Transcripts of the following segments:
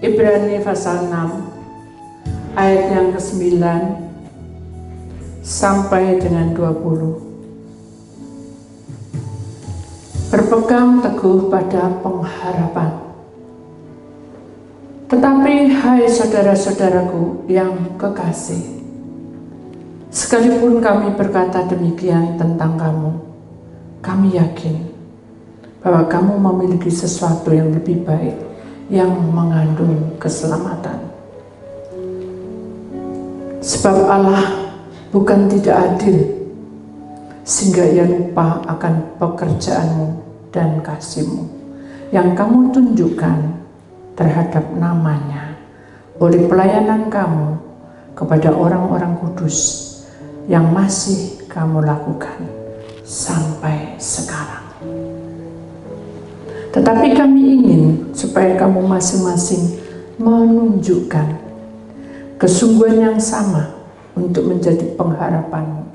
Ibrani pasal 6 ayat yang ke-9 sampai dengan 20. Berpegang teguh pada pengharapan. Tetapi hai saudara-saudaraku yang kekasih, sekalipun kami berkata demikian tentang kamu, kami yakin bahwa kamu memiliki sesuatu yang lebih baik yang mengandung keselamatan. Sebab Allah bukan tidak adil sehingga ia lupa akan pekerjaanmu dan kasihmu yang kamu tunjukkan terhadap namanya oleh pelayanan kamu kepada orang-orang kudus yang masih kamu lakukan sampai sekarang. Tetapi kami ingin supaya kamu masing-masing menunjukkan kesungguhan yang sama untuk menjadi pengharapanmu,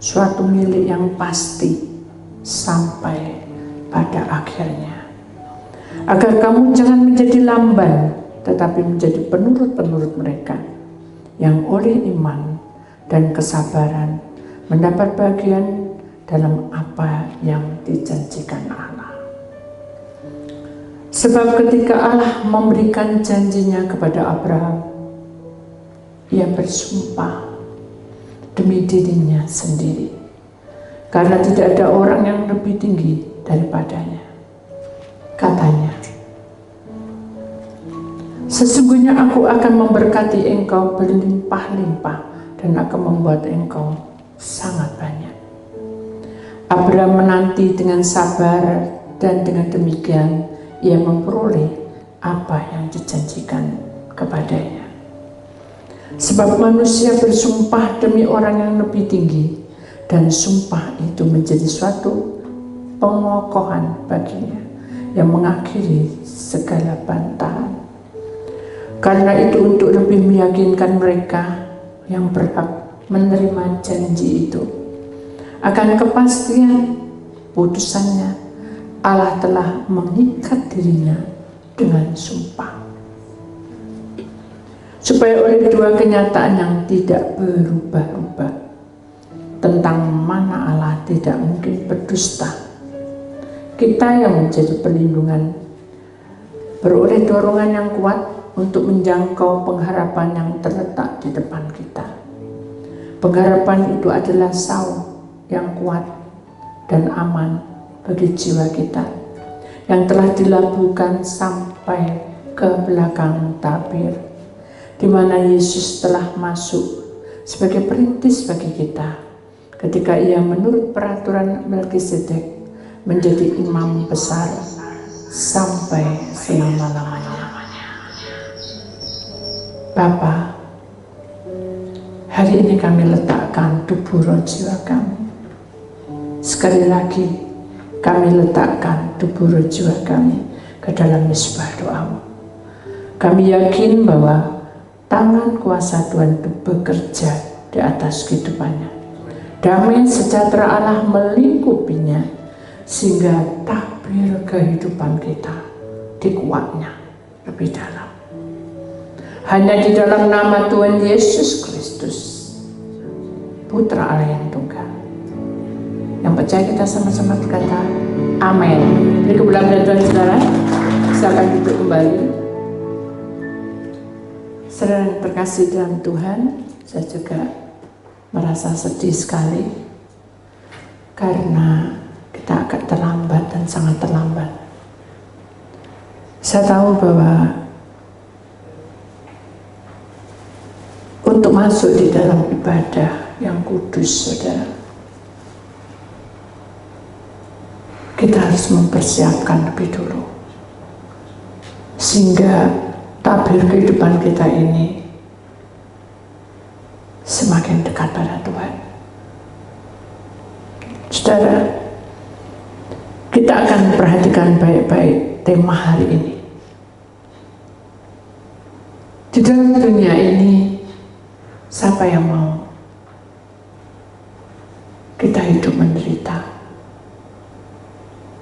suatu milik yang pasti sampai pada akhirnya. Agar kamu jangan menjadi lamban, tetapi menjadi penurut-penurut mereka yang oleh iman dan kesabaran mendapat bagian dalam apa yang dijanjikan Allah. Sebab ketika Allah memberikan janjinya kepada Abraham, ia bersumpah demi dirinya sendiri, karena tidak ada orang yang lebih tinggi daripadanya. Katanya, sesungguhnya aku akan memberkati engkau berlimpah-limpah dan akan membuat engkau sangat banyak. Abraham menanti dengan sabar dan dengan demikian ia memperoleh apa yang dijanjikan kepadanya. Sebab manusia bersumpah demi orang yang lebih tinggi, dan sumpah itu menjadi suatu pengokohan baginya yang mengakhiri segala bantahan. Karena itu untuk lebih meyakinkan mereka yang berhak menerima janji itu akan kepastian putusannya, Allah telah mengikat dirinya dengan sumpah, supaya oleh dua kenyataan yang tidak berubah-ubah tentang mana Allah tidak mungkin berdusta, kita yang menjadi perlindungan beroleh dorongan yang kuat untuk menjangkau pengharapan yang terletak di depan kita. Pengharapan itu adalah saung yang kuat dan aman bagi jiwa kita yang telah dilabuhkan sampai ke belakang tabir, di mana Yesus telah masuk sebagai perintis bagi kita ketika ia menurut peraturan Melkisedek menjadi imam besar sampai selama-lamanya. Bapa, hari ini kami letakkan tubuh roh jiwa kami. Sekali lagi kami letakkan tubuh roh jiwa kami ke dalam misbah doa-Mu. Kami yakin bahwa tangan kuasa Tuhan itu bekerja di atas kehidupannya. Damai sejahtera Allah melingkupinya sehingga tabir kehidupan kita dikuatnya lebih dalam. Hanya di dalam nama Tuhan Yesus Kristus, Putra Allah yang tunggal. Yang percaya kita sama-sama berkata amin. Beri kemuliaan Tuhan saudara. Silakan duduk kembali. Saudara yang terkasih dalam Tuhan, saya juga merasa sedih sekali karena kita agak terlambat dan sangat terlambat. Saya tahu bahwa untuk masuk di dalam ibadah yang kudus, saudara, kita harus mempersiapkan lebih dulu sehingga tabir kehidupan kita ini semakin dekat pada Tuhan. Saudara, kita akan perhatikan baik-baik tema hari ini. Di dalam dunia ini, siapa yang mau kita hidup menderita?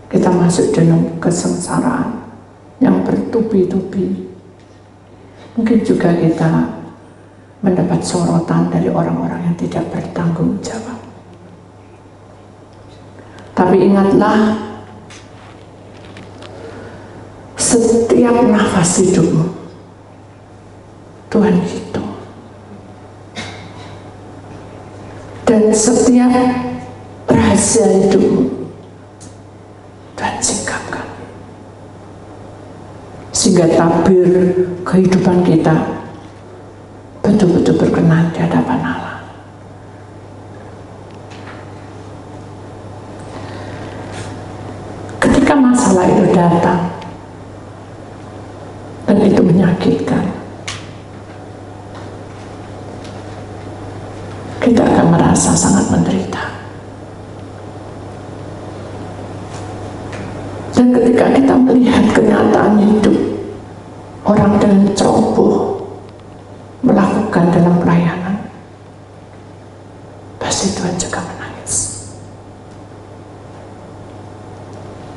Kita masuk dalam kesengsaraan yang bertubi-tubi Mungkin juga kita mendapat sorotan dari orang-orang yang tidak bertanggung jawab. Tapi ingatlah, setiap nafas hidupmu Tuhan hitung. Dan setiap rahasia hidupmu Tuhan singkapkan. Sehingga tabir kehidupan kita betul-betul berkenan di hadapan Allah. Ketika masalah itu datang dan itu menyakitkan, kita akan merasa sangat menderita. Dan ketika kita melihat kenyataan hidup orang dengan ceroboh melakukan dalam pelayanan, pasti Tuhan juga menangis.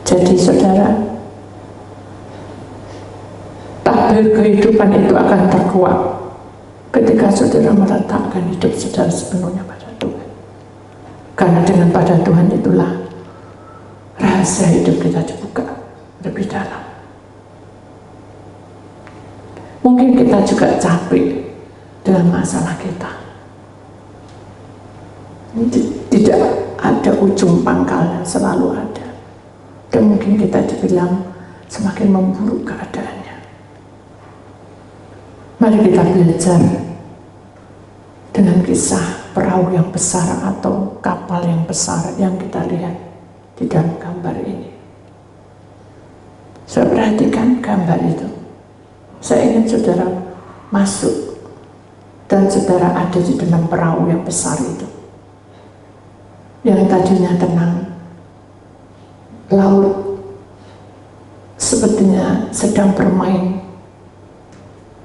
Jadi saudara, tabir kehidupan itu akan terkuak ketika saudara meletakkan hidup saudara sepenuhnya pada Tuhan. Karena dengan pada Tuhan itulah rahasia hidup kita dibuka lebih dalam. Mungkin kita juga capek dengan masalah kita. Tidak ada ujung pangkalnya, selalu ada. Dan mungkin kita dibilang semakin memburuk keadaannya. Mari kita belajar dengan kisah perahu yang besar atau kapal yang besar yang kita lihat di dalam gambar ini. Saya perhatikan gambar itu. Saya ingin saudara masuk dan saudara ada di dalam perahu yang besar itu, yang tadinya tenang. Laut sepertinya sedang bermain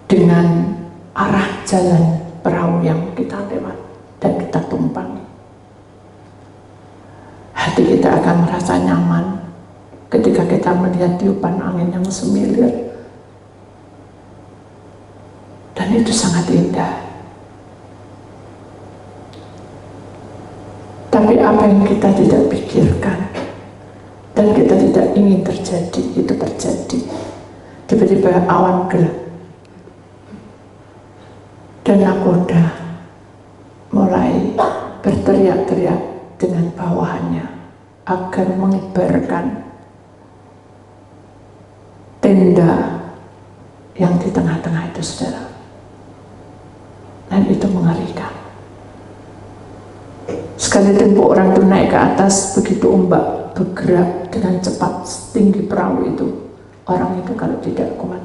dengan arah jalan perahu yang kita lewat dan kita tumpangi. Hati kita akan merasa nyaman ketika kita melihat tiupan angin yang semilir. Dan itu sangat indah. Tapi apa yang kita tidak pikirkan dan kita tidak ingin terjadi, itu terjadi. Tiba-tiba awan gelap dan nakoda mulai berteriak-teriak dengan bawahannya agar mengibarkan tenda yang di tengah-tengah itu, saudara. Dan itu mengerikan. Sekali tempo orang itu naik ke atas, begitu ombak bergerak dengan cepat setinggi perahu itu, orang itu kalau tidak kuat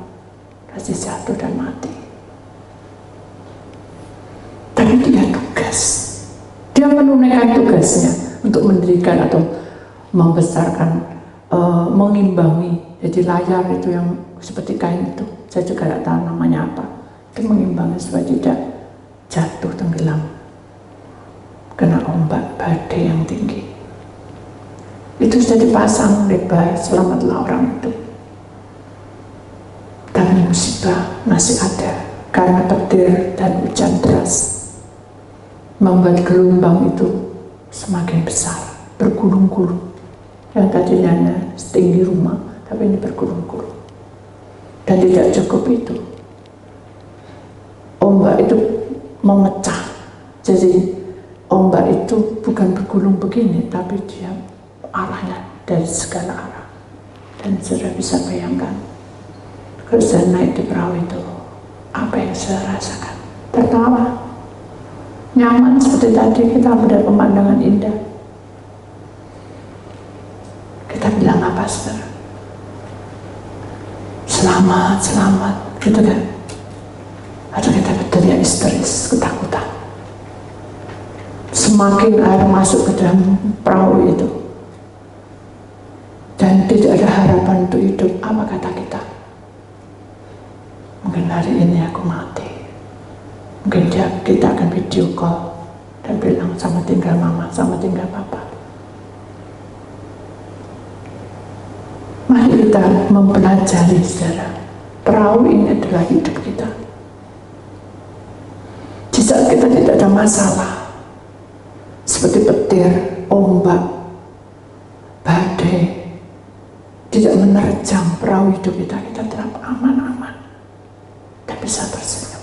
pasti jatuh dan mati. Tapi dia tugas, dia menunaikan tugasnya untuk mendirikan atau membesarkan, mengimbangi. Jadi layar itu yang seperti kain itu, saya juga tidak tahu namanya apa, itu mengimbangi supaya tidak jatuh tenggelam kena ombak badai yang tinggi. Itu sudah dipasang lebar, selamatlah orang itu. Tapi musibah masih ada karena petir dan hujan deras membuat gelombang itu semakin besar, bergulung-gulung. Yang tadinya hanya setinggi rumah, tapi ini bergulung-gulung. Dan tidak cukup itu, ombak itu memecah. Jadi ombak itu bukan bergulung begini, tapi dia arahnya dari segala arah. Dan saudara bisa bayangkan, kalau saya naik di perahu itu, apa yang saya rasakan? Tertawa, nyaman seperti tadi kita melihat pemandangan indah. Kita bilang apa, saudara? Selamat, selamat, gitu kan? Atau kita berteriak histeris, ketakutan. Semakin air masuk ke dalam perahu itu dan tidak ada harapan untuk hidup, apa kata kita? Mungkin hari ini aku mati. Mungkin kita akan video call dan bilang sama tinggal mama, sama tinggal papa. Mari kita mempelajari, saudara, perahu ini adalah hidup kita. kita tidak ada masalah seperti petir, ombak, badai tidak menerjang perahu hidup kita, kita tetap aman-aman dan bisa tersenyum.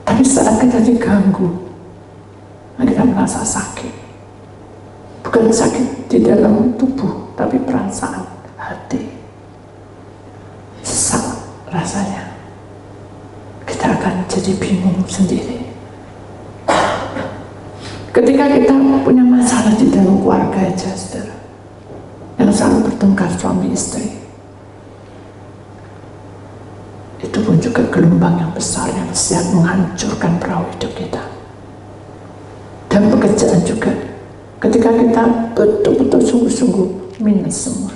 Tapi saat kita diganggu, kita merasa sakit, bukan sakit di dalam tubuh, tapi perasaan hati, sesak rasanya, kita akan jadi bingung sendiri. Ketika kita punya masalah di dalam keluarga aja, saudara, yang selalu bertengkar suami istri, itu pun juga gelombang yang besar yang siap menghancurkan perahu hidup kita. Dan pekerjaan juga, ketika kita betul-betul sungguh-sungguh minus semua,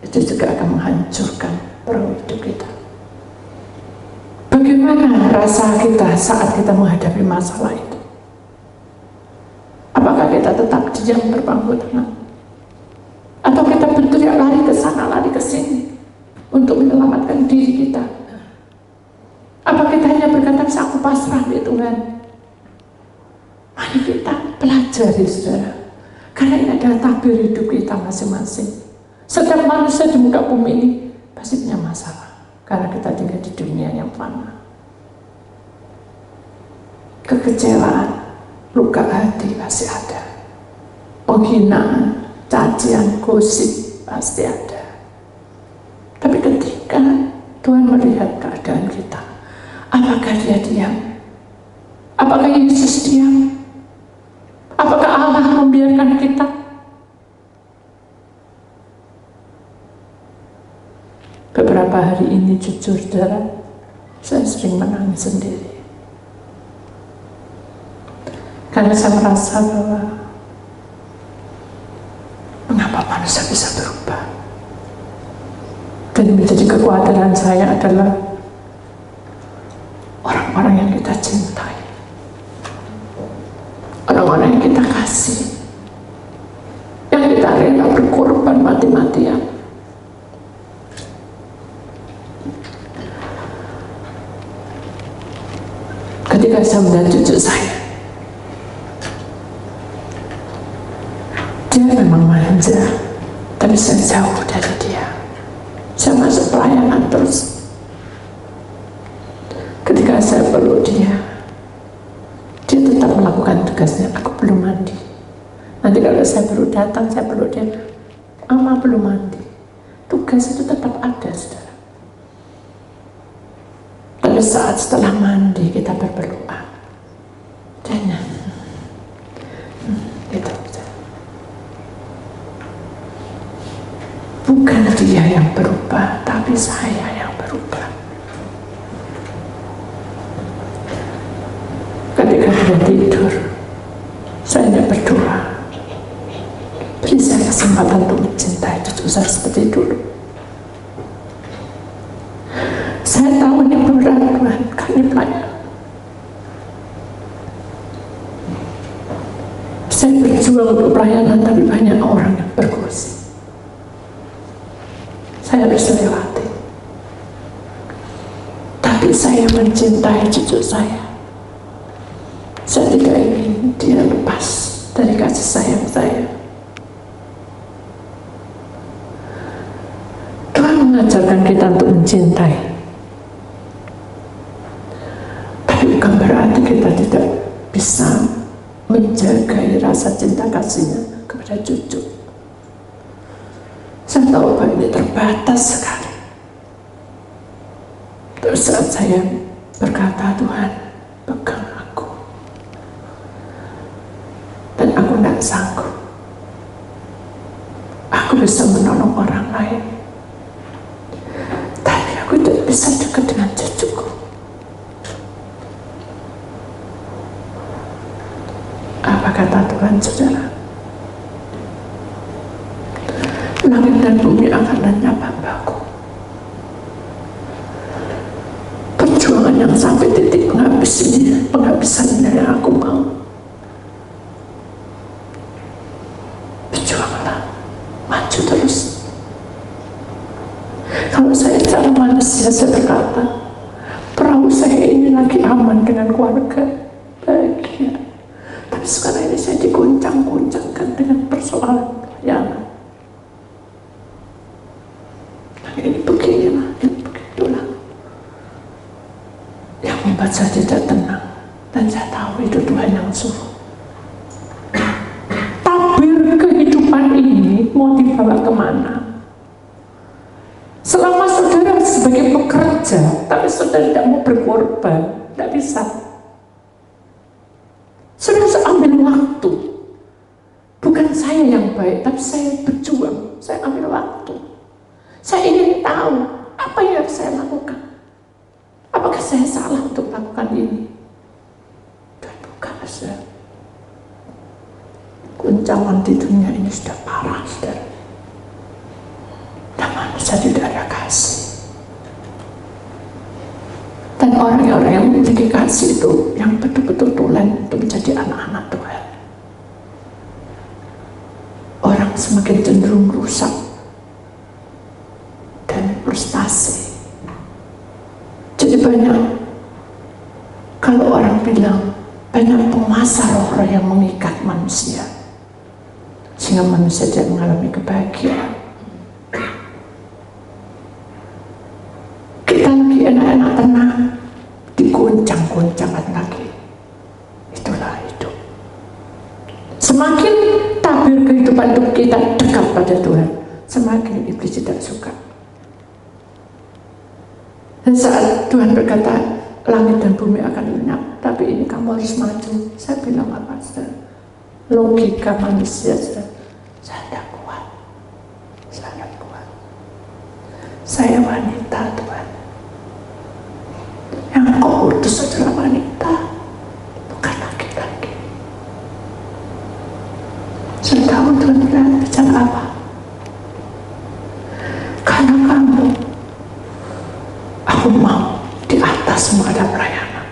itu juga akan menghancurkan perahu hidup kita. Bagaimana rasa kita saat kita menghadapi masalah itu? Apakah kita tetap diam berpangku tangan? Atau kita berteriak lari ke sana, lari ke sini untuk menyelamatkan diri kita? Apa kita hanya berkata, aku pasrah di Tuhan? Mari kita pelajari, saudara. Karena ini adalah tabir hidup kita masing-masing. Setiap manusia di muka bumi ini pasti punya masalah. Karena kita tinggal di dunia yang fana. Kekecewaan, luka hati pasti ada. Penghinaan, cacian, gosip pasti ada. Tapi ketika Tuhan melihat keadaan kita, apakah Dia diam? Apakah Yesus diam? Apakah Allah membiarkan kita? Beberapa hari ini jujur, saudara, saya sering menangis sendiri. Karena saya merasa bahwa mengapa manusia bisa berubah. Dan menjadi kekhawatiran saya adalah orang-orang yang kita cintai, orang-orang yang kita kasih, yang kita rela berkorban mati-matian. Ketika saya melihat cucu saya, dia memang manja, tapi saya jauh dari dia. Saya masuk pelayanan terus. Ketika saya peluk dia tetap melakukan tugasnya. Aku belum mandi. Nanti kalau saya baru datang, saya peluk dia, Mama belum mandi. Tugas itu tetap ada, saudara. Pada saat setelah mandi kita berpelukan, dan gitu. Bukan dia yang berubah, tapi saya yang berubah. Ketika dia tidur, saya hanya berdoa, beri saya kesempatan untuk mencintai cucu saya seperti dulu. Saya tahu ini berat, Tuhan, kami pelayan. Saya berjuang untuk pelayanan, tapi banyak orang yang bergosip. Saya harus lewati. Tapi saya mencintai cucu saya. Saya tidak ingin dia lepas dari kasih sayang saya. Tuhan mengajarkan kita untuk mencintai. Tapi bukan berarti kita tidak bisa menjaga rasa cinta kasihnya kepada cucu. Saya tahu bahwa ini terbatas sekali. Terus saat saya berkata, Tuhan, pegang aku. Dan aku tidak sanggup. Aku bisa menolong orang lain, tapi aku tidak bisa dekat dengan cucuku. Apa kata Tuhan, saudara? Langit dan bumi akan lenyap hambaku. Perjuangan yang sampai titik penghabisan yang aku mau. Berjuanglah, maju terus. Kalau saya cara manusia, saya berkata, perahu saya ini lagi aman dengan keluarga, bahagia. Tapi sekarang ini saya diguncang-guncangkan dengan persoalan pelayanan. Nah, ini beginilah, ini begitulah yang membuat saya tidak tenang. Dan saya tahu itu Tuhan yang suruh. Tabir kehidupan ini mau dibawa kemana? Selama saudara sebagai pekerja, tapi saudara tidak mau berkorban, tidak bisa. Saudara harus ambil waktu. Bukan saya yang baik, tapi saya berjuang. Saya ambil waktu. Saya ingin tahu apa yang harus saya lakukan. Apakah saya salah untuk melakukan ini? Dan bukan, saudara. Guncangan di dunia ini sudah parah, saudara. Dan manusia tidak ada kasih. Dan orang-orang yang memiliki kasih itu yang betul-betul tulen untuk menjadi anak-anak Tuhan. Orang semakin cenderung rusak dan frustasi. Jadi banyak, kalau orang bilang banyak penguasa roh-roh yang mengikat manusia sehingga manusia tidak mengalami kebahagiaan. Kita lagi enak-enak tenang, diguncang-guncangkan lagi. Itulah hidup. Semakin tabir kehidupan untuk kita dekat pada Tuhan, semakin iblis tidak suka. Dan saat Tuhan berkata, langit dan bumi akan lenyap, tapi ini kamu harus maju. Saya bilang apa, saudara? Logika manusia, saudara. Saya tidak kuat. Saya tidak kuat. Saya wanita, Tuhan. Yang kau utus adalah wanita, bukan laki-laki. Saya tahu Tuhan bilang bicara apa? Karena kamu, aku mau di atas semua ada pelayanan.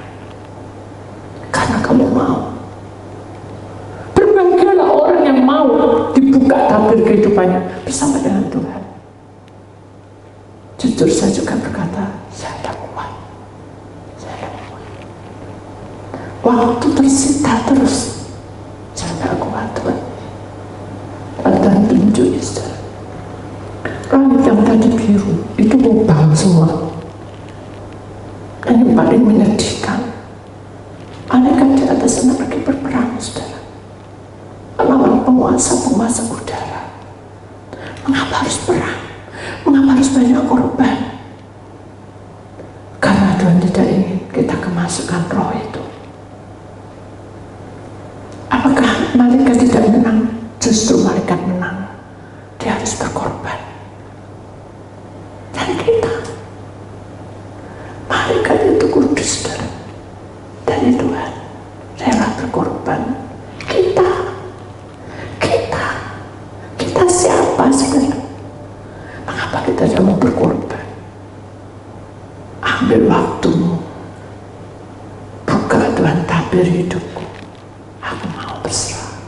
Karena kamu mau. Berbahagialah orang yang mau dibuka tabir kehidupannya bersama dengan Tuhan. Jujur saya juga berkata, saya tak kuat. Saya tak kuat. Waktu tersita terus. Saya tak kuat, Tuhan. Tuhan tunjuk, saudara. Langit yang tadi biru, itu lubang semua. Dan yang paling menyedihkan, malaikat di atas sana lagi berperang, saudara, melawan penguasa-penguasa udara. Mengapa harus perang? Mengapa harus banyak korban? Karena Tuhan tidak ingin kita kemasukan roh itu. Apakah malaikat tidak menang? Justru malaikat menang. Dia harus berkorban. Dan kita, malaikat itu kudus, saudara, dari Tuhan, rela berkorban. Kita siapa, saudara? Mengapa kita tidak mau berkorban? Ambil waktumu, buka Tuhan tabir hidupku. Aku mau berserah.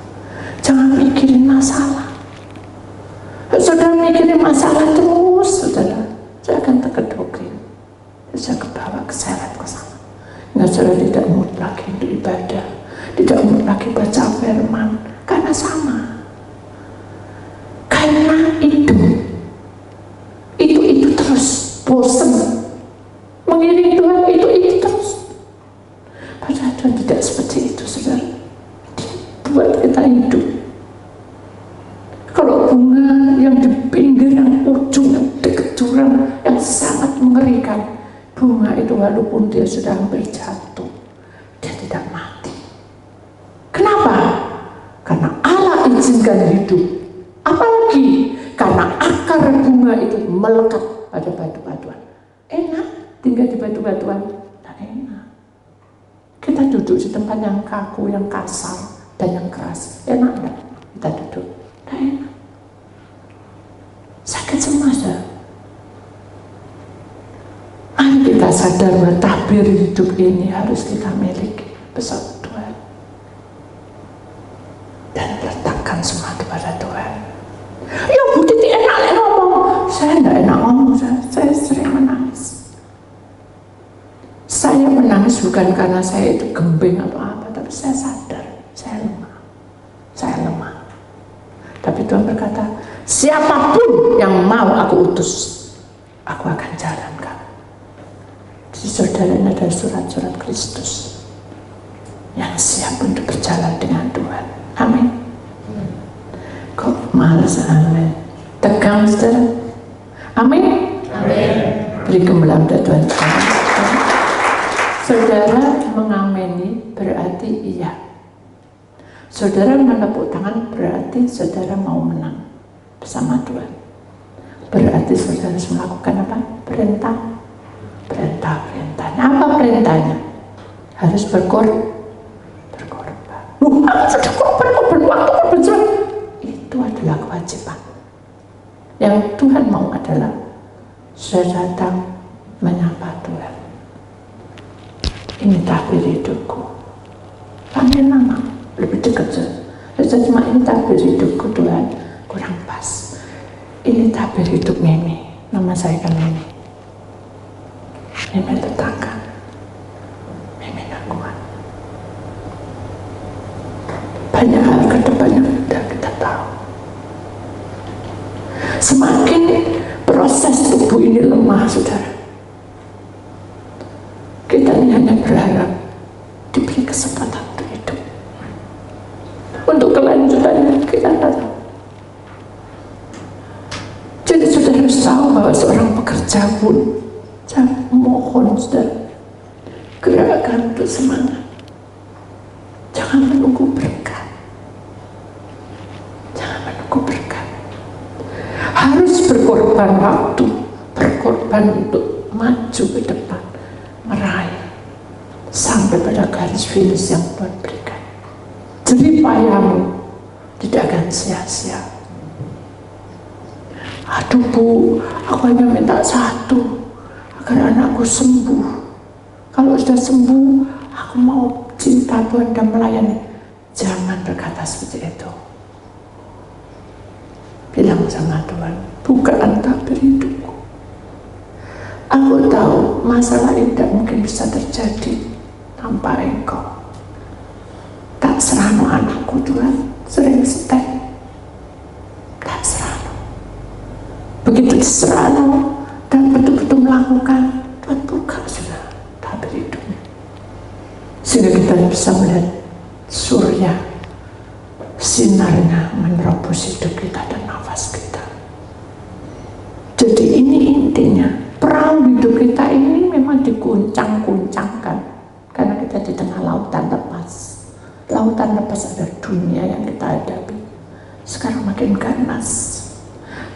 Jangan mikirin masalah. Saudara mikirin masalah terus, saudara, saya akan terkedokin. Saya kebawa keseret ke sana. Nggak, saudara tidak mood lagi untuk ibadah, tidak mood lagi baca firman, karena sama. Karena itu terus bosan, mengiring Tuhan itu terus. Padahal Tuhan tidak seperti itu, saudara. Buat kita hidup. Kalau bunga yang di pinggir, yang ujung, yang dekat jurang, yang sangat mengerikan, bunga itu walaupun dia sudah hampir jatuh, dia tidak mati. Kenapa? Karena Allah izinkan hidup. Apalagi karena akar bunga itu melekat pada batu-batuan. Enak tinggal di batu-batuan, tak enak. Kita duduk di tempat yang kaku, yang kasar, dan yang keras. Enak enggak kita duduk? Tak enak. Sakit semua, saudara. Mari kita sadar bahwa tabir hidup ini harus kita miliki bersama Tuhan. Dan letakkan semua kepada Tuhan. Ya Bu Titi enak ngomong. Saya tidak enak ngomong, saya sering menangis. Saya menangis bukan karena saya itu gembeng atau apa, tapi saya sadar saya lemah. Saya lemah. Tapi Tuhan berkata, siapapun yang mau aku utus, aku akan jalankan. Jadi saudara, ini adalah surat-surat Kristus yang siap untuk berjalan dengan Tuhan. Amin. Kok malas? Amin. Tegang saudara? Amin. Amin. Beri gembelam dari Tuhan. Saudara mengameni berarti iya. Saudara menepuk tangan berarti saudara mau menang bersama Tuhan. Berarti saudara harus melakukan apa? Perintahnya. Apa perintahnya? Harus berkorban. Sudah korban waktu. Itu adalah kewajiban. Yang Tuhan mau adalah saya datang menyapa Tuhan. Ini tabir hidupku. Panggil nama lebih dekat saja. Cuma ini tabir hidupku Tuhan, kurang pas. Ini tabir hidup Mimi. Nama saya kan Mimi. Mimi tetangga. Mimi gak kuat. Banyak hal ke depannya sudah kita tahu. Semakin proses tubuh ini lemah, saudara, kita hanya berharap diberi kesempatan untuk hidup. Untuk kelanjutannya kita tahu. Jadi saudara harus tahu bahwa seorang pekerja pun, saya mohon saudara, gerakan untuk semangat. Jangan menunggu berkat. Harus berkorban waktu, berkorban untuk maju ke depan, meraih sampai pada garis finish yang Tuhan berikan. Jerih payahmu tidak akan sia-sia. Aduh Bu, aku hanya minta satu, agar anakku sembuh. Kalau sudah sembuh, aku mau cinta Tuhan dan melayani. Jangan berkata seperti itu. Bilang sama Tuhan, bukaan tabir hidupku. Aku tahu masalah ini tidak mungkin bisa terjadi tanpa Engkau. Tak serano anakku Tuhan, sering setek. Tak serano. Begitu diserano dan betul-betul melakukan, Tuhan buka sudah tabir hidupnya. Sehingga kita bisa melihat surya, sinarnya menerobos hidup kita dan nafas kita. Jadi ini intinya, perahu hidup kita ini memang diguncang-guncangkan karena kita di tengah lautan lepas. Lautan lepas ada dunia yang kita hadapi. Sekarang makin ganas,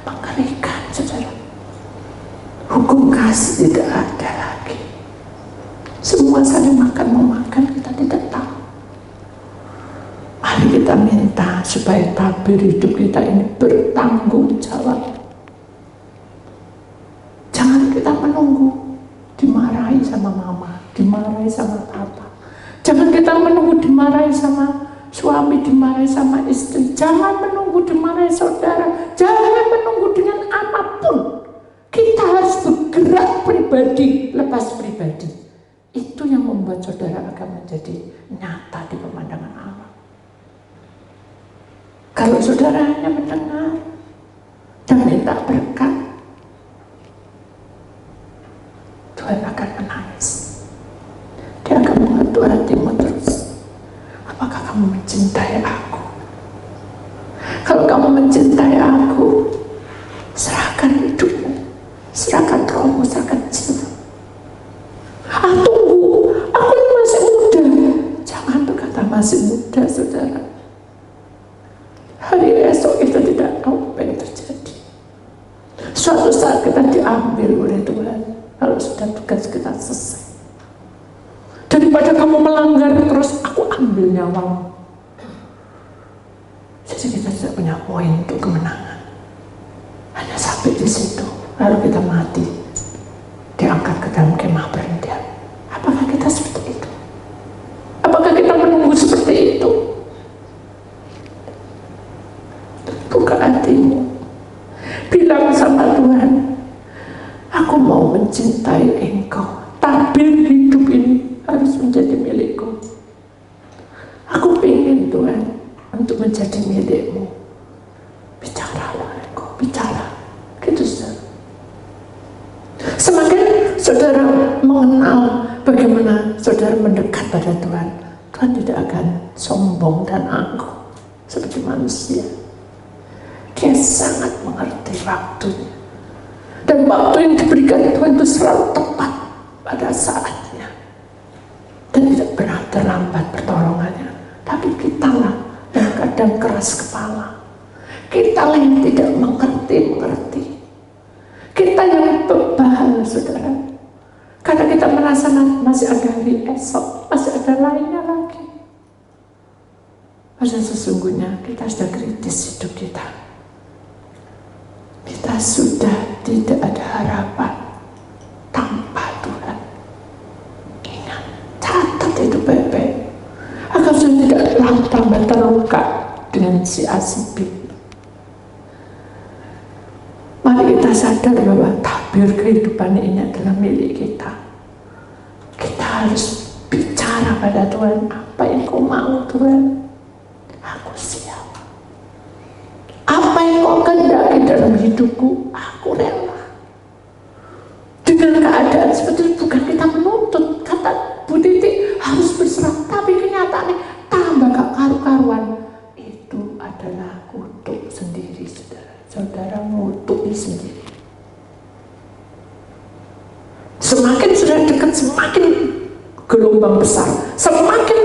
mengerikan saudara. Hukum kasih tidak ada lagi. Semua saling makan-memakan, kita tidak tahu. Mari kita minta supaya tabir hidup kita ini bertanggung jawab. Jangan kita menunggu dimarahi sama mama, dimarahi sama papa. Jangan kita menunggu dimarahi sama suami, dimarahi sama istri. Jangan menunggu dimarahi saudara. Jangan menunggu dengan apapun. Kita harus bergerak pribadi, lepas pribadi. Itu yang membuat saudara akan menjadi nyata di pemandangan Allah. Kalau saudara hanya mendengar dan minta berkat, Tuhan akan menangis. Dia akan mengetuk hatimu terus. Apakah kamu mencintai aku? Kalau kamu mencintai aku, serahkan hidupmu, serahkan rohmu, serahkan jiwa. Tunggu, aku ini masih muda. Jangan berkata masih muda, saudara. Hari esok kita tidak tahu apa yang terjadi. Suatu saat kita diambil oleh Tuhan kalau sudah tugas kita selesai. Daripada kamu melanggar terus, aku ambil nyawamu. Jadi kita tidak punya poin untuk kemenangan. Hanya sampai di situ, lalu kita mati, diangkat ke dalam kemah perhentian. Apakah kita seperti itu? Apakah kita menunggu seperti itu? Buka hatimu, bilang sama Tuhan, aku mau mencintai Engkau. Tabir hidup ini harus menjadi milikku. Aku ingin Tuhan untuk menjadi milikmu. Bicaralah engkau, bicara. Gitu saudara. Semakin saudara mengenal bagaimana saudara mendekat pada Tuhan, Tuhan tidak akan sombong dan angkuh seperti manusia. Dia sangat mengerti waktunya. Dan waktu yang diberikan Tuhan itu selalu tepat pada saatnya. Dan tidak pernah terlambat pertolongannya. Tapi kitalah yang kadang keras kepala. Kitalah yang tidak mengerti. Kita yang beban, saudara. Karena kita merasa masih ada hari esok, masih ada lainnya lagi. Padahal sesungguhnya kita sudah kritis hidup kita. Kita sudah tidak ada harapan tanpa Tuhan. Ingat, catat itu baik-baik. Agar sudah tidak tambah terluka dengan si A si B. Mari kita sadar bahwa tabir kehidupan ini adalah milik kita. Kita harus bicara pada Tuhan, apa yang kau mau Tuhan? Aku siap. Apa yang kau kehendaki dalam hidupku, aku rela. Dengan keadaan seperti itu bukan kita menuntut, kata Bu Titi harus berserah, tapi kenyataannya tambah gak karu-karuan. Itu adalah kutuk sendiri, saudara. Saudara ngutuki sendiri. Semakin sudah dekat, semakin gelombang besar, semakin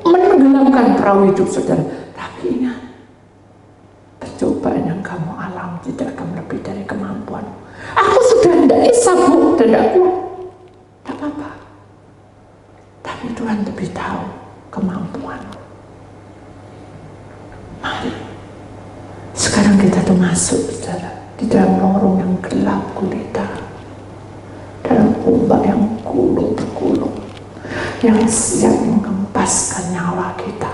menenggelamkan perahu hidup saudara. Tapi ingat, percobaan yang kamu alami tidak akan lebih dari kemampuan. Aku sudah tidak bisa, Bu, tidak kuat. Tak apa-apa. Tapi Tuhan lebih tahu kemampuan. Mari. Sekarang kita tuh masuk, saudara, di dalam lorong yang gelap gulita. Dalam ombak yang bergulung. Yang siap mengempaskan nyawa kita.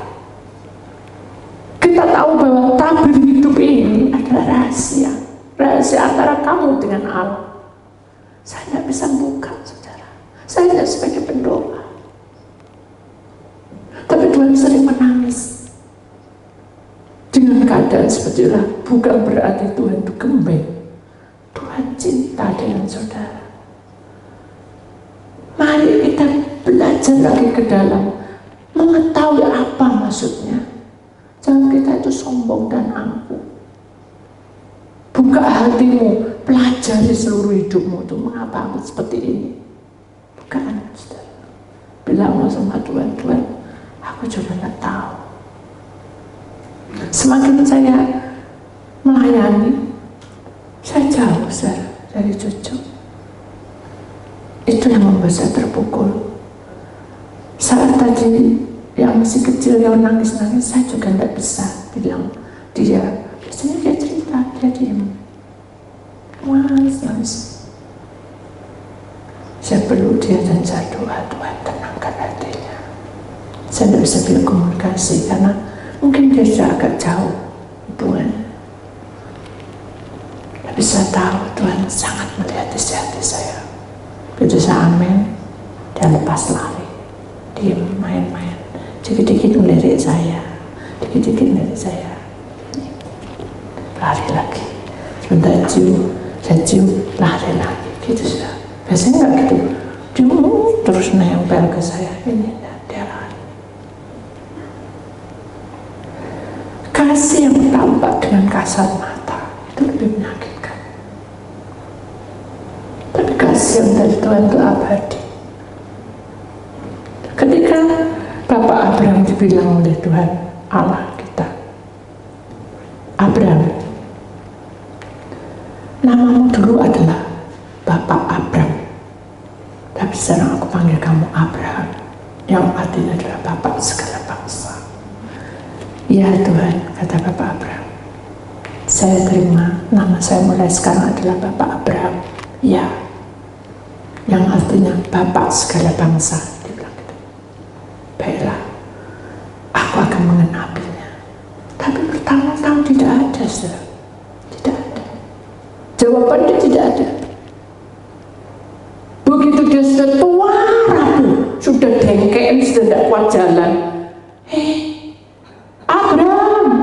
Kita tahu bahwa tabir hidup ini adalah rahasia. Rahasia antara kamu dengan Allah. Saya tidak bisa buka, saudara. Saya tidak sebagai pendoa. Tapi Tuhan sering menangis. Dengan keadaan seperti itulah, bukan berarti Tuhan itu gembeng. Tuhan cinta dengan saudara. Mari kita belajar lagi ke dalam, mengetahui apa maksudnya. Jangan kita itu sombong dan angkuh. Buka hatimu, pelajari seluruh hidupmu itu, mengapa aku seperti ini. Bukan, saudara. Bilang sama Tuhan, Tuhan, aku juga tidak tahu. Semakin saya melayani, saya jauh, saudara, dari cucu. Itu yang membuat saya terpukul. Saat tadi yang masih kecil yang nangis-nangis, saya juga tidak bisa bilang dia. Biasanya dia cerita, dia diam. Nangis. Saya perlu dia dan saya doa, Tuhan tenangkan hatinya. Saya tidak bisa bilang komunikasi karena mungkin dia sudah agak jauh hubungannya. Tapi saya tahu Tuhan sangat melihat isi hati saya. Begitu saya amin, dia lepas lari, dia main-main, dikit-dikit melirik saya, lari lagi. Sebentar saya cium, lari lagi, gitu sudah. Biasanya nggak gitu, dia terus nempel ke saya, ini dia lari. Kasih yang tampak dengan kasat mata itu lebih menyakitkan. Kasih yang dari Tuhan itu abadi. Ketika Bapak Abraham dibilang oleh Tuhan Allah kita, Abraham, namamu dulu adalah Bapak Abraham, tapi sekarang aku panggil kamu Abraham, yang artinya adalah Bapak segala bangsa. Ya Tuhan, kata Bapak Abraham, saya terima nama saya mulai sekarang adalah Bapak Abraham. Ya, yang artinya Bapak segala bangsa. Dia bilang gitu. Baiklah, aku akan mengenapinya. Tapi bertahun-tahun tidak ada, saudara. Tidak ada. Jawabannya tidak ada. Begitu dia sudah tua rapuh, sudah dengkek ini sudah tidak kuat jalan.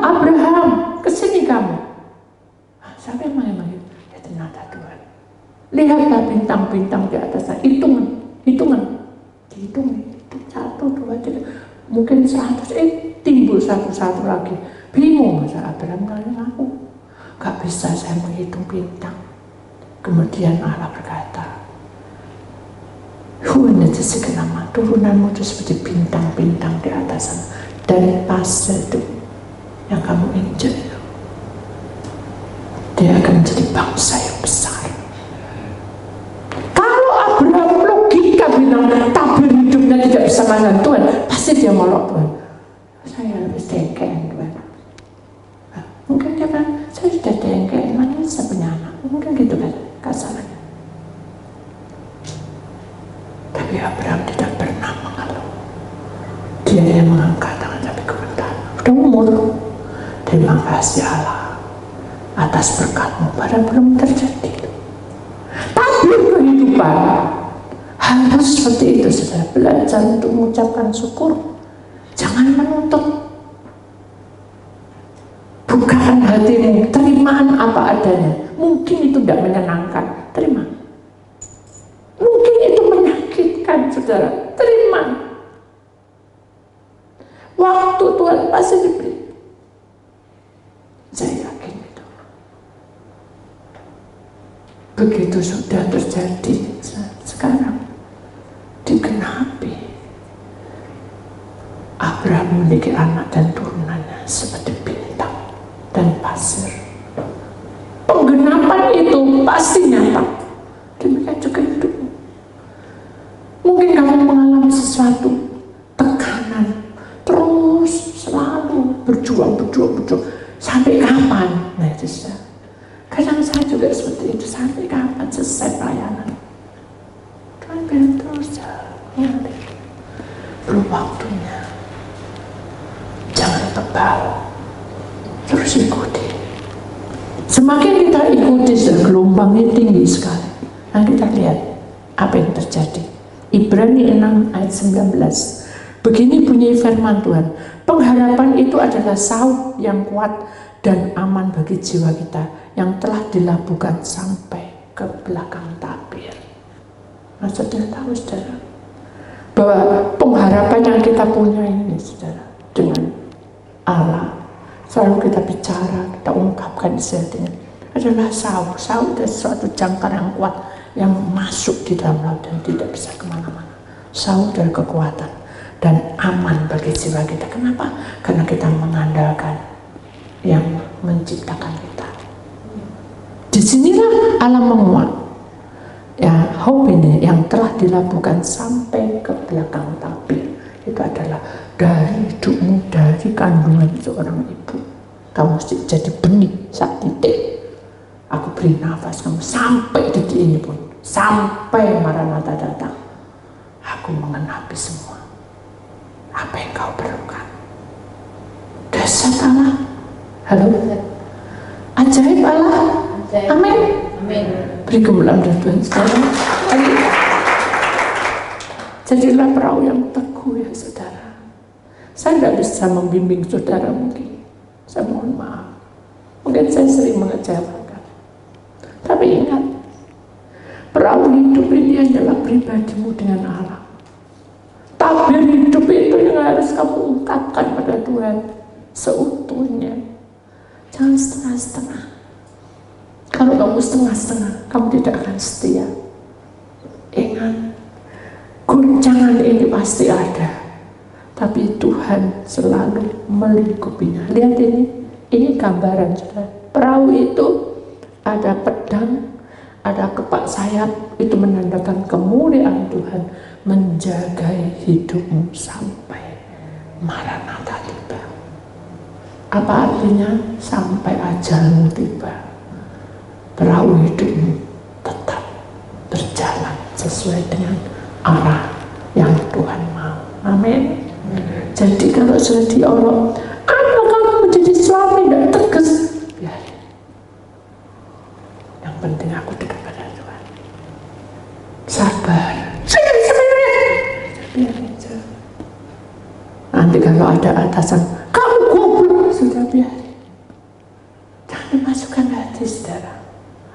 Abraham, kesini kamu. Siapa yang manggil? Ya ternyata Tuhan. Lihatlah bintang-bintang di atasnya, hitungan. Dihitung 1, 2, 3, mungkin 100, timbul satu-satu lagi. Bingung masa Abraham nanya aku, gak bisa saya menghitung bintang. Kemudian Allah berkata, nama turunanmu itu seperti bintang-bintang di atas dan pasir itu yang kamu injak itu, dia akan menjadi bangsa yang besar. Kalau Abraham logika bilang tabir hidupnya tidak bisa mengandalkan Tuhan, pasti dia molok Tuhan. Saya harus dengkein Tuhan. Mungkin dia bilang, saya sudah dengkein, mana saya punya anak. Mungkin gitu kan kasarannya. Tapi Abraham tidak pernah mengeluh. Dia yang mengangkat tangan sampai kebenaran. Udah umur. Terima kasih Allah atas berkat-Mu, padahal belum terjadi. Tapi kehidupan harus seperti itu, saudara. Belajar untuk mengucapkan syukur. Jangan menuntut. Bukakan hatimu, terimaan apa adanya. Mungkin itu tidak menyenangkan, terima. Mungkin itu menyakitkan, saudara, terima. Waktu Tuhan pasti diberi. Saya yakin itu. Begitu sudah terjadi, sekarang digenapi. Abraham memiliki anak dan turunannya seperti bintang dan pasir. Penggenapan itu pasti nyata. Demikian juga hidupmu. Mungkin kamu mengalami sesuatu tekanan, terus selalu berjuang. Sampai kapan? Nah itu sudah. Kadang saya juga seperti itu. Sampai kapan selesai pelayanan? Tuhan bilang terus jalan. Belum waktunya. Jangan tebal. Terus ikuti. Semakin kita ikuti, gelombangnya tinggi sekali. Nah kita lihat apa yang terjadi. Ibrani 6 ayat 19. Begini bunyi firman Tuhan. Pengharapan itu adalah saut yang kuat dan aman bagi jiwa kita yang telah dilabuhkan sampai ke belakang tabir. Maksudnya tahu saudara bahwa pengharapan yang kita punya ini saudara dengan Allah, selalu kita bicara, kita ungkapkan isi hatinya, adalah saut dari suatu jangkar yang kuat yang masuk di dalam laut dan tidak bisa kemana-mana. Saut dari kekuatan dan aman bagi jiwa kita. Kenapa? Karena kita mengandalkan yang menciptakan kita. Disinilah Allah menguat. Ya, hope ini yang telah dilabuhkan sampai ke belakang tabir. Itu adalah dari hidupmu, dari kandungan seorang ibu. Kamu mesti jadi benih saat titik. Aku beri nafas kamu sampai detik ini pun. Sampai Maranatha datang. Aku mengenapi semua. Apa yang kau perlukan? Dasar Allah. Halo. Ajaib Allah. Amin. Beri kemuliaan Tuhan sekarang. Jadilah perahu yang teguh ya saudara. Saya tidak bisa membimbing saudara mungkin. Saya mohon maaf. Mungkin saya sering mengecewakan. Tapi ingat, perahu hidup ini adalah pribadimu dengan Allah. Tabir hidup itu yang harus kamu ungkapkan pada Tuhan seutuhnya. Jangan setengah-setengah. Kalau kamu setengah-setengah, kamu tidak akan setia. Ingat, guncangan ini pasti ada. Tapi Tuhan selalu melingkupinya. Lihat ini gambaran saudara. Perahu itu ada pedang, ada kepak sayap, itu menandakan kemuliaan Tuhan menjaga hidupmu sampai Maranatha tiba. Apa artinya? Sampai ajalmu tiba. Perahu hidupmu tetap berjalan sesuai dengan arah yang Tuhan mau. Amin. Jadi kalau sudah diolok, apa kamu menjadi suami dan tegas? Biarin. Yang penting aku dekat pada Tuhan. Sabar. Biarin aja. Kalau ada atasan, kamu goblok, sudah biarin. Jangan dimasukkan hati, saudara.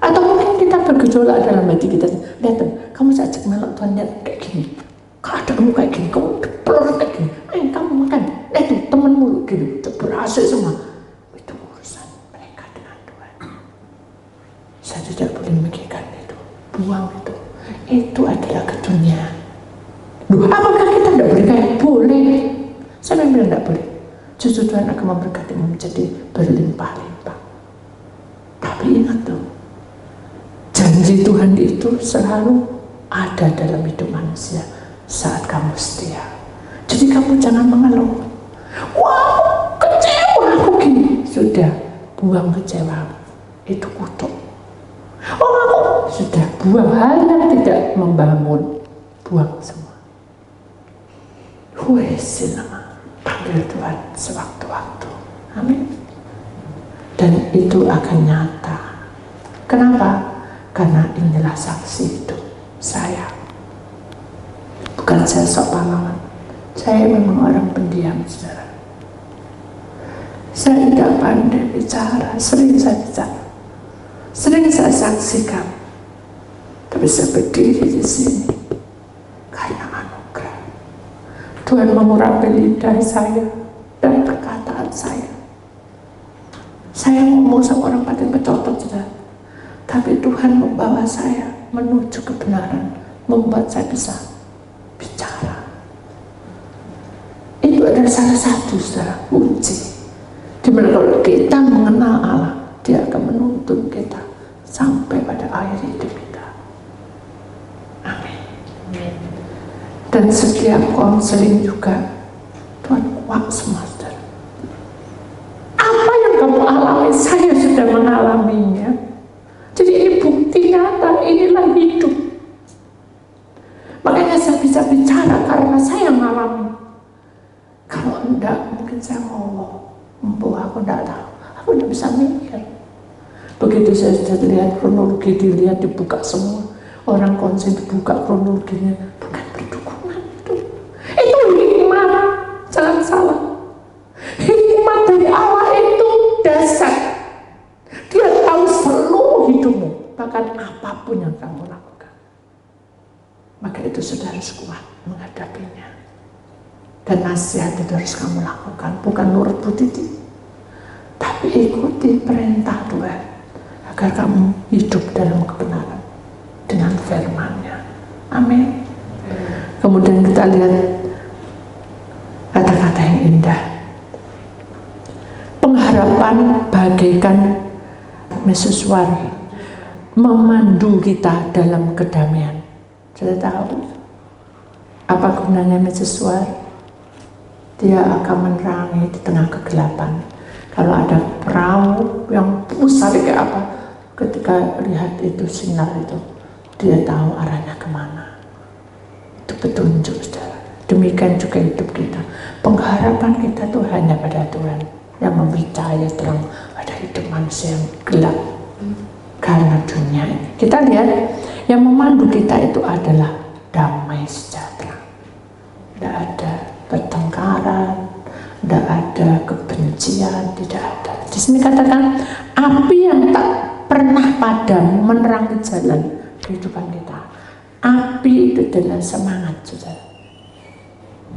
Atau mungkin kita bergejolak dalam hati kita. Lihat, kamu sajak melok Tuhan, lihat kayak gini. Keadaanmu kayak gini, kamu pelor kayak gini. Ayo kamu makan. Lihat tuh, temenmu gini, berhasil semua. Itu urusan mereka dengan Tuhan. Saya tidak boleh memikirkan itu. Buang itu. Itu adalah keduniaan. Loh, apakah kita tidak boleh kayak? Boleh. Saya memang tidak boleh. Justru Tuhan akan memberkatimu menjadi berlimpah-limpah. Tapi ingat tuh, janji Tuhan itu selalu ada dalam hidup manusia saat kamu setia. Jadi kamu jangan mengeluh. Wah, kecewa aku gini. Sudah, buang kecewa. Itu kutuk. Oh, aku sudah buang hal yang tidak membangun. Buang semua. Silama. Panggil Tuhan sewaktu-waktu. Amin. Dan itu akan nyata. Kenapa? Karena inilah saksi hidup saya. Bukan saya sok pahlawan. Saya memang orang pendiam, saudara. Saya tidak pandai bicara. Sering saya bicara. Sering saya saksikan. Tapi saya berdiri di sini karena anugerah. Tuhan mengurapi lidah saya dan perkataan saya. Saya ngomong sama orang paling bercotot, saudara. Tapi Tuhan membawa saya menuju kebenaran, membuat saya bisa bicara. Itu adalah salah satu, saudara, kunci. Dimana kalau kita mengenal Allah, Dia akan menuntun kita sampai pada akhir hidup kita. Amin. Dan setiap konseling juga Tuhan kuat semua, saudara. Apa yang kamu alami, saya sudah mengalaminya. Jadi ini bukti nyata, inilah hidup. Makanya saya bisa bicara karena saya mengalami. Kalau enggak, mungkin saya ngomong, aku enggak tahu, aku enggak bisa mikir. Begitu saya sudah lihat kronologi, dilihat, dibuka semua. Orang konsen dibuka kronologinya, bukan berdukungan itu. Itu hikmat, jangan salah. Hikmat dari Allah itu dasar. Dia tahu seluruh hidupmu, bahkan apapun yang kamu lakukan. Maka itu sudah harus kuat menghadapinya. Dan nasihat itu harus kamu lakukan, bukan nurut budi, tapi ikuti perintah Tuhan agar kamu hidup dalam kebenaran dengan firman-Nya. Amin. Kemudian kita lihat kata-kata yang indah. Pengharapan bagaikan mesuswar memandu kita dalam kedamaian. Sudah tahu apa gunanya mesuswar? Dia akan menerangi di tengah kegelapan. Kalau ada perahu yang pusat kayak apa, ketika lihat itu sinar itu, dia tahu arahnya kemana. Itu petunjuk, saudara. Demikian juga hidup kita. Pengharapan kita tuh hanya pada Tuhan yang memberi cahaya terang pada hidup manusia yang gelap karena dunia ini. Kita lihat yang memandu kita itu adalah damai sejahtera. Tidak ada pertengkaran, tidak ada kebencian, tidak ada. Di sini katakan api yang tak pernah padam menerangi jalan kehidupan kita. Api itu adalah semangat, saudara.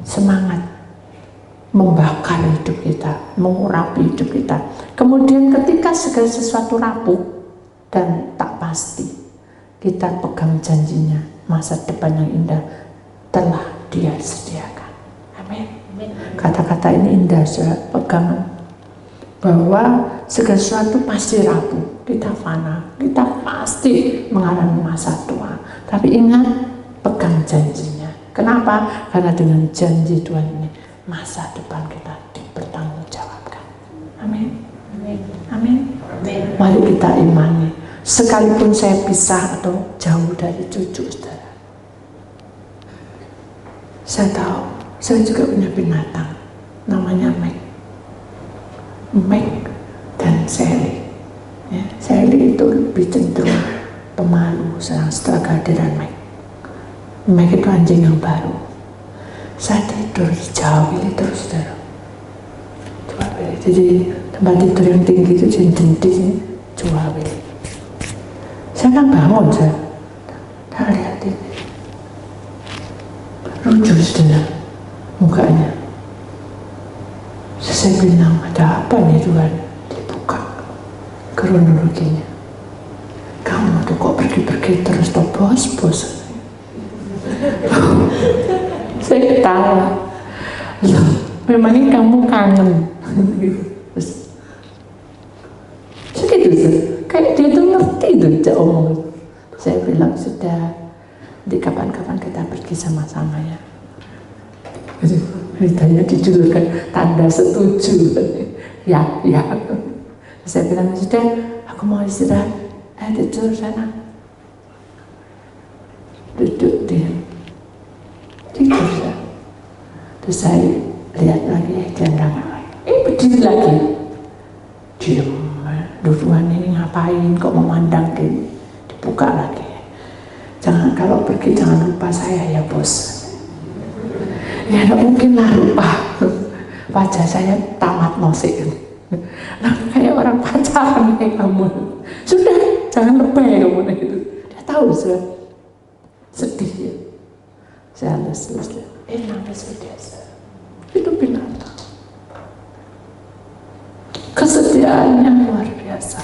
Semangat membakar hidup kita, mengurapi hidup kita. Kemudian ketika segala sesuatu rapuh dan tak pasti, kita pegang janjinya, masa depan yang indah telah Dia sediakan. Amin. Kata-kata ini indah, saya pegang bahwa segala sesuatu pasti rapuh, kita fana, kita pasti mengalami masa tua. Tapi ingat, pegang janjinya. Kenapa? Karena dengan janji Tuhan ini masa depan kita dipertanggungjawabkan. Amin. Amin. Mari kita imani. Sekalipun saya pisah atau jauh dari cucu, saudara, saya tahu, saya juga punya binatang, namanya Meg dan Sally. Ya, Sally itu lebih cenderung pemalu setelah kehadiran Meg itu anjing yang baru. Saya tidur dijauhi terus, saudara. Jadi tempat tidur yang tinggi itu dinding cuawe. Saya kan bangun, saya lihat ini, lucu sudah mukanya. Saya bilang, ada apa nih Tuhan? Dibuka kronologinya. Kamu tuh kok pergi-pergi terus toh bos. Saya ketawa. Loh, memangnya kamu kangen? Segitu, kayak dia tuh ngerti tuh dia omong. Saya bilang sudah, di kapan-kapan kita pergi sama-sama ya. Ditanya dijulurkan tanda setuju. Ya. Saya bilang sudah, aku mau istirahat. Tidur sana. Duduk dia. Tidur saya. Terus saya lihat lagi, dia berdiri lagi. Diam. Duduan ini ngapain? Kok memandang gini? Dibuka lagi. Jangan, kalau pergi jangan lupa saya ya bos. Ya tidak mungkin lah lupa. Wajah saya tamat nosik. Nah, kayak orang pacaran kayak kamu. Sudah, jangan lebay kamu gitu. Dia tahu sudah sedih ya. Saya halus dia. Nangis biasa. Itu binatang. Kesetiaannya luar biasa.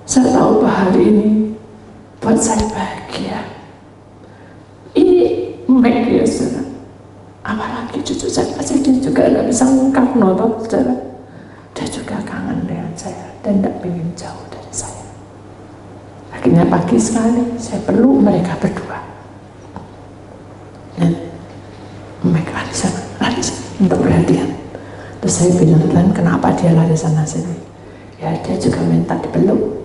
Saya tahu bahwa hari ini buat saya bahagia. Ini bahagia saudara. Apalagi cucu saya, pasti dia juga tidak bisa mengungkap nonton saudara. Dia juga kangen dengan saya dan tidak ingin jauh dari saya. Akhirnya pagi sekali saya peluk mereka berdua. Dan mereka lari untuk perhatian. Terus saya bilang, Tuhan kenapa dia lari sana sini? Ya dia juga minta dipeluk.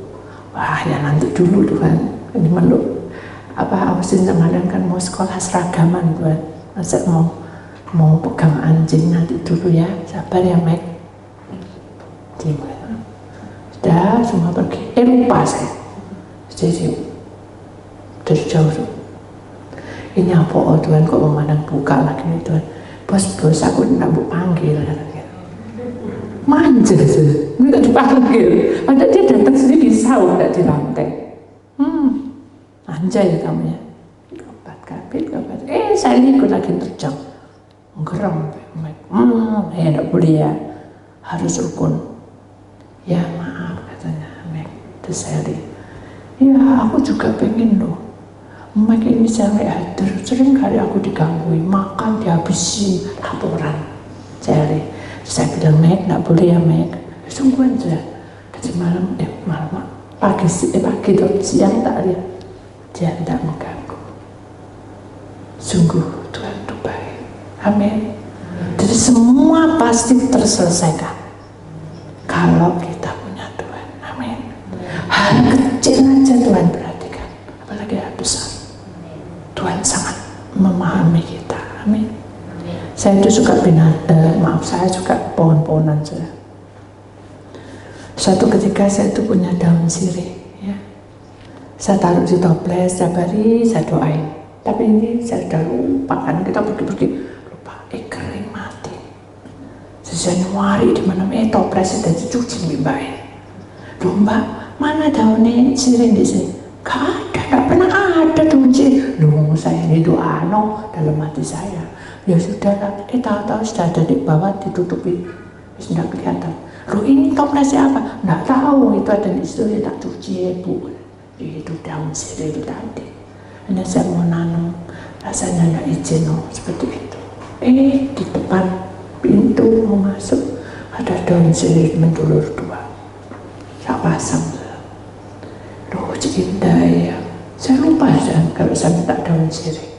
Wah ya nanti dulu Tuhan, ini meluk. Awasin Ramadan kan mau sekolah seragaman Tuhan. Masa mau pegang anjing nanti dulu ya, sabar ya Mek. Sudah semua pergi. Lupa saya. Jadi dari jauh. Ini apa oh Tuhan kok memandang buka lagi nih Tuhan. Bos aku tidak mau panggil. Manja sih, minta dipanggil. Padahal dia datang sendiri di saung, tidak di lantai. Manja ya kamu ya. Obat kabit. Saya ikut lagi terjang. Geram. Tidak boleh ya. Harus rukun. Ya maaf katanya. Terus saya lihat. Ya aku juga pengen loh. Mek ini cewek hadir. Sering kali aku digangguin. Makan dihabisi laporan. Saya lihat. Saya bilang, Mek, nggak boleh ya, Mek. Sungguhan sudah. Dari malam pagi tuh, siang tak lihat. Dia tidak mengganggu. Sungguh Tuhan itu baik. Amin. Jadi semua pasti terselesaikan. Kalau kita punya Tuhan. Amin. Hal kecil aja Tuhan perhatikan. Apalagi hal besar. Tuhan sangat memahami kita. Amin. Saya itu suka saya suka pohon-pohonan saja. Suatu ketika saya itu punya daun sirih, ya. Saya taruh di toples, setiap hari saya doain. Tapi ini saya sudah lupa kan, kita pergi-pergi lupa, kering mati. Januari di mana toples sudah dicuci mbak. Loh mbak, mana daunnya sirih di sini? Gak ada, gak pernah ada daun sirih. Loh saya ini doa dalam hati saya. Ya sudah lah, tahu-tahu sudah ada di bawah ditutupi, sudah kelihatan. Loh ini toplesnya apa? Nggak tahu, itu ada di situ ya tak cuci ya bu. Itu daun sirih itu tadi. Hanya saya mau nanam, rasanya nggak izin seperti itu. Di depan pintu mau masuk ada daun sirih mendulur dua. Saya pasang. Loh indah ya. Saya lupa kalau saya minta daun sirih.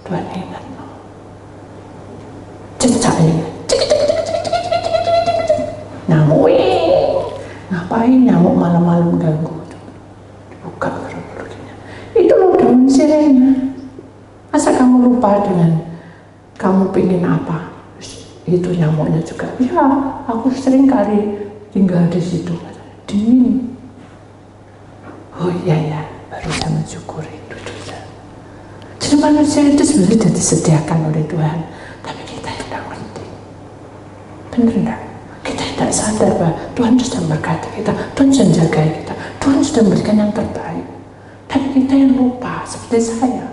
Tuhan ingat. Cecaknya nyamuk, ngapain nyamuk malam-malam ganggu? Buka kronologinya. Itu loh daun sirihnya. Masa kamu lupa dengan kamu pengen apa? Itu nyamuknya juga. Ya, aku sering kali tinggal di situ. Dingin. Oh iya, baru saya mensyukuri itu juga. Jadi manusia itu sebenarnya sudah disediakan oleh Tuhan. Tapi kita tidak ngerti. Benar enggak? Kita tidak sadar bahwa Tuhan sudah memberkati kita, Tuhan sudah menjaga kita, Tuhan sudah memberikan yang terbaik. Tapi kita yang lupa, seperti saya.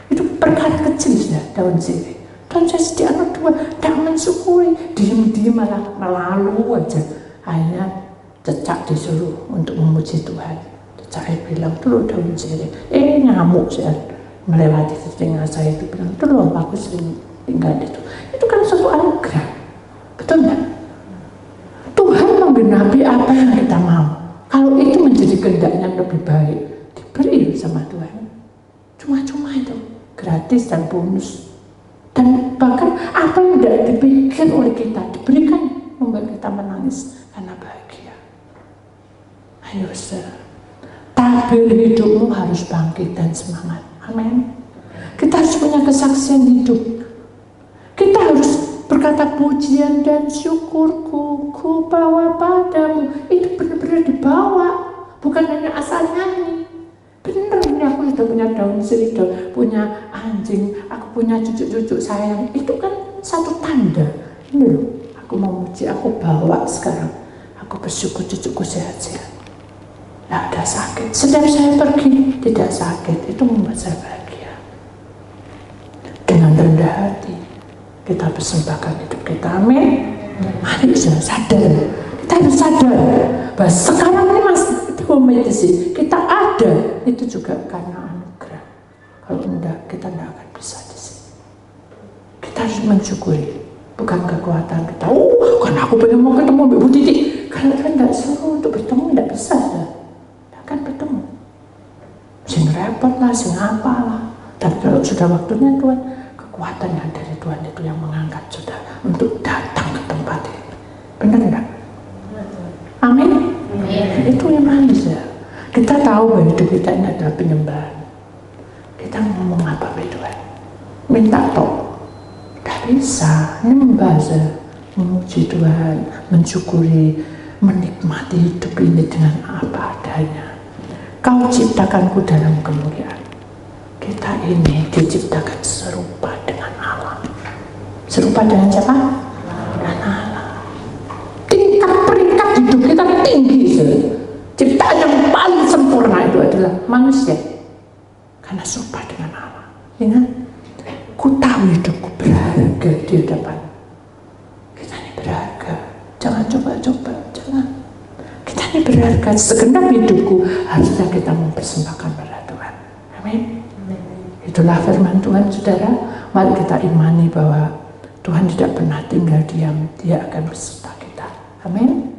Itu perkara kecil sudah daun sirih. Tuhan saya sedia anak dua, tidak mensyukuri, diem-diem malah melalu aja. Akhirnya Cecak disuruh untuk memuji Tuhan. Cecak bilang, dulu daun sirih. Nyamuk saya melewati telinga saya itu bilang, dulu aku sering tinggal di itu. Itu kan suatu anugerah. Betul nggak? Tuhan menggenapi apa yang kita mau. Kalau itu menjadi kehendak yang lebih baik, diberi sama Tuhan. Cuma-cuma itu, gratis dan bonus. Dan bahkan apa yang tidak dipikir oleh kita, diberikan membuat kita menangis karena bahagia. Ayo saudara, tabir hidupmu harus bangkit dan semangat. Amin. Kita harus punya kesaksian hidup. Kita harus berkata pujian dan syukurku ku bawa padamu. Itu benar-benar dibawa, bukan hanya asal nyanyi. Benar, ini aku sudah punya daun sirih, punya anjing, aku punya cucu-cucu sayang. Itu kan satu tanda. Ini loh, aku mau muji, aku bawa sekarang. Aku bersyukur cucuku sehat-sehat. Tidak ada sakit. Setiap saya pergi tidak sakit. Itu membuat saya bahagia. Dengan rendah hati kita persembahkan hidup kita. Amin. Mari kita sadar. Kita harus sadar bahwa sekarang ini masih medisi kita ada itu juga karena anugerah. Kalau enggak, kita tidak akan bisa di sini. Kita harus mensyukuri, bukan kekuatan kita. Karena aku pengen mau ketemu Ibu Titi. Kalau kan tidak suruh untuk bertemu, tidak bisa, tidak akan bertemu. Sing repot lah, sing apa lah. Tapi kalau sudah waktunya Tuhan, kekuatan yang dari Tuhan itu yang mengangkat sudah untuk datang ke tempat ini. Benar enggak? Amin. Itu yang manis ya. Kita tahu bahwa hidup kita ini adalah penyembahan. Kita ngomong apa sama Tuhan? Minta tok. Tidak bisa. Nyembah saja. Memuji Tuhan, mensyukuri, menikmati hidup ini dengan apa adanya. Kau ciptakanku dalam kemuliaan. Kita ini diciptakan serupa dengan Allah. Serupa dengan siapa? Dengan Allah. Tingkat peringkat hidup kita tinggi. Ciptaan yang paling sempurna itu adalah manusia. Karena serupa dengan Allah. Ingat, ku tahu hidupku berharga di hadapan. Kita ini berharga. Jangan coba-coba, jangan. Kita ini berharga. Segenap hidupku harusnya kita mempersembahkan pada Tuhan. Amin. Itulah firman Tuhan, saudara. Mari kita imani bahwa Tuhan tidak pernah tinggal diam. Dia akan beserta kita. Amin.